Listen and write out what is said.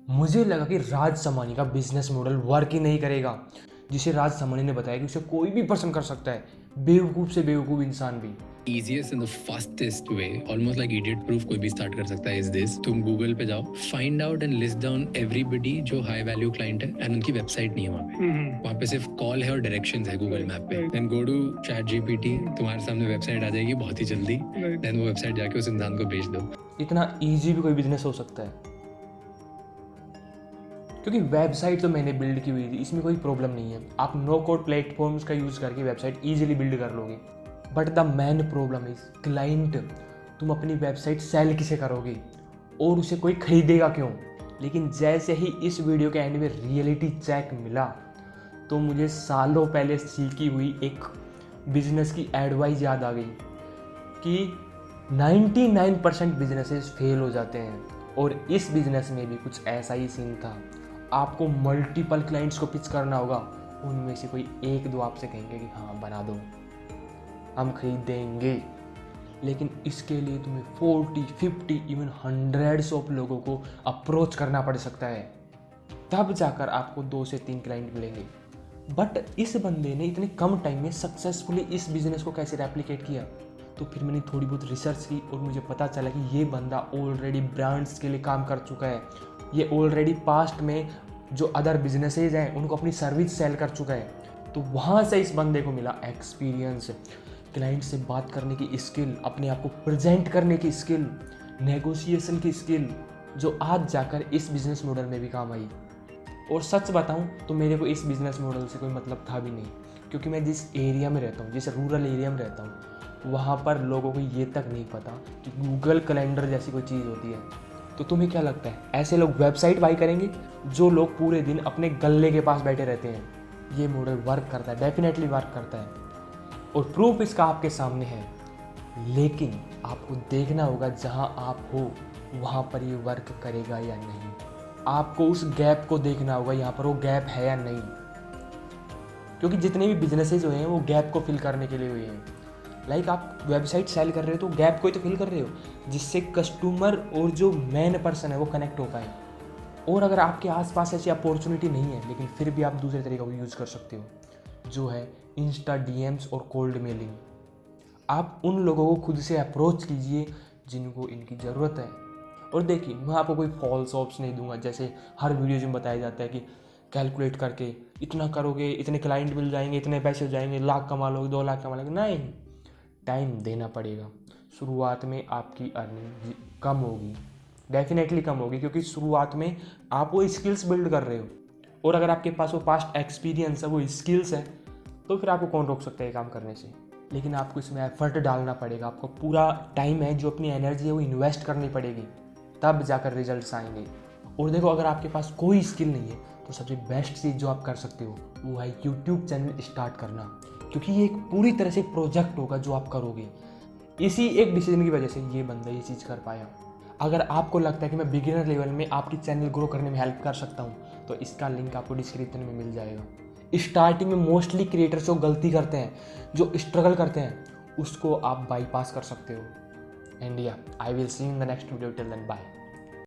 मुझे लगा कि राज समानी का बिजनेस मॉडल वर्क ही नहीं करेगा, जिसे राज समानी ने बताया कि उसे कोई भी पसंद कर सकता है, बेवकूफ़ से बेवकूफ़ इंसान भी। easiest and the fastest way, almost like idiot proof कोई भी start कर सकता है is this. तुम Google पे जाओ, find out and list down everybody जो high value client है and उनकी website नहीं है वहाँ पे। वहाँ पे सिर्फ call है और directions है Google Map पे। Then go to ChatGPT, तुम्हारे सामने website आ जाएगी बहुत ही जल्दी। Then वो website जाके उस इंसान को भेज दो। इतना ईजी भी कोई बिजनेस हो सकता है, क्योंकि वेबसाइट तो मैंने बिल्ड की हुई थी, इसमें कोई प्रॉब्लम नहीं है। आप नो कोड प्लेटफॉर्म्स का यूज़ करके वेबसाइट ईजिली बिल्ड कर लोगे। But the main problem is client. तुम अपनी वेबसाइट सेल किसे करोगे और उसे कोई खरीदेगा क्यों? लेकिन जैसे ही इस वीडियो के एंड में रियलिटी चेक मिला तो मुझे सालों पहले सीखी हुई एक बिजनेस की एडवाइस याद आ गई कि 99% बिजनेसेस फेल हो जाते हैं, और इस बिजनेस में भी कुछ ऐसा ही सीन था। आपको मल्टीपल क्लाइंट्स को पिच करना होगा, उनमें से कोई एक दो आपसे कहेंगे कि हाँ बना दो, हम खरीद देंगे। लेकिन इसके लिए तुम्हें 40, 50, इवन हंड्रेड्स ऑफ लोगों को अप्रोच करना पड़ सकता है, तब जाकर आपको 2 से 3 क्लाइंट मिलेंगे। बट इस बंदे ने इतने कम टाइम में सक्सेसफुली इस बिज़नेस को कैसे रेप्लिकेट किया? तो फिर मैंने थोड़ी बहुत रिसर्च की और मुझे पता चला कि ये बंदा ऑलरेडी ब्रांड्स के लिए काम कर चुका है। ये ऑलरेडी पास्ट में जो अदर बिजनेसेज हैं उनको अपनी सर्विस सेल कर चुका है। तो वहाँ से इस बंदे को मिला एक्सपीरियंस, क्लाइंट से बात करने की स्किल, अपने आप को प्रेजेंट करने की स्किल, नेगोशिएशन की स्किल, जो आज जाकर इस बिज़नेस मॉडल में भी काम आई। और सच बताऊं तो मेरे को इस बिज़नेस मॉडल से कोई मतलब था भी नहीं, क्योंकि मैं जिस एरिया में रहता हूँ, जिस रूरल एरिया में रहता हूँ, वहाँ पर लोगों को ये तक नहीं पता कि गूगल कैलेंडर जैसी कोई चीज़ होती है। तो तुम्हें क्या लगता है ऐसे लोग वेबसाइट बाई करेंगे जो लोग पूरे दिन अपने गल्ले के पास बैठे रहते हैं? ये मॉडल वर्क करता है, डेफिनेटली वर्क करता है, और प्रूफ इसका आपके सामने है। लेकिन आपको देखना होगा जहाँ आप हो वहाँ पर ये वर्क करेगा या नहीं। आपको उस गैप को देखना होगा, यहाँ पर वो गैप है या नहीं, क्योंकि जितने भी बिजनेसेस हुए हैं वो गैप को फिल करने के लिए हुए हैं। लाइक आप वेबसाइट सेल कर रहे हो तो गैप को ही तो फिल कर रहे हो, जिससे कस्टमर और जो मेन पर्सन है वो कनेक्ट हो पाए। और अगर आपके आसपास ऐसी अपॉर्चुनिटी नहीं है, लेकिन फिर भी आप दूसरे तरीका को यूज़ कर सकते हो, जो है इंस्टा डीएम्स और कोल्ड मेलिंग। आप उन लोगों को खुद से अप्रोच कीजिए जिनको इनकी ज़रूरत है। और देखिए, मैं आपको कोई फॉल्स होप्स नहीं दूंगा, जैसे हर वीडियो में बताया जाता है कि कैलकुलेट करके इतना करोगे इतने क्लाइंट मिल जाएंगे, इतने पैसे हो जाएंगे, लाख कमा लोगे, 2 लाख कमा लोगे। नहीं, टाइम देना पड़ेगा। शुरुआत में आपकी अर्निंग कम होगी, डेफिनेटली कम होगी, क्योंकि शुरुआत में आप वो स्किल्स बिल्ड कर रहे हो, और अगर आपके पास वो पास्ट एक्सपीरियंस है, वो स्किल्स है, तो फिर आपको कौन रोक सकता है काम करने से? लेकिन आपको इसमें एफर्ट डालना पड़ेगा, आपको पूरा टाइम है जो अपनी एनर्जी है वो इन्वेस्ट करनी पड़ेगी, तब जाकर रिजल्ट्स आएंगे। और देखो, अगर आपके पास कोई स्किल नहीं है तो सबसे बेस्ट चीज़ जो आप कर सकते हो वो है यूट्यूब चैनल स्टार्ट करना, क्योंकि ये एक पूरी तरह से प्रोजेक्ट होगा जो आप करोगे। इसी एक डिसीजन की वजह से ये बंदा ये चीज़ कर पाया। अगर आपको लगता है कि मैं बिगिनर लेवल में आपकी चैनल ग्रो करने में हेल्प कर सकता हूँ, तो इसका लिंक आपको डिस्क्रिप्शन में मिल जाएगा। स्टार्टिंग में मोस्टली क्रिएटर्स जो गलती करते हैं, जो स्ट्रगल करते हैं, उसको आप बाईपास कर सकते हो। And yeah, I will see in the next video. Till then, bye.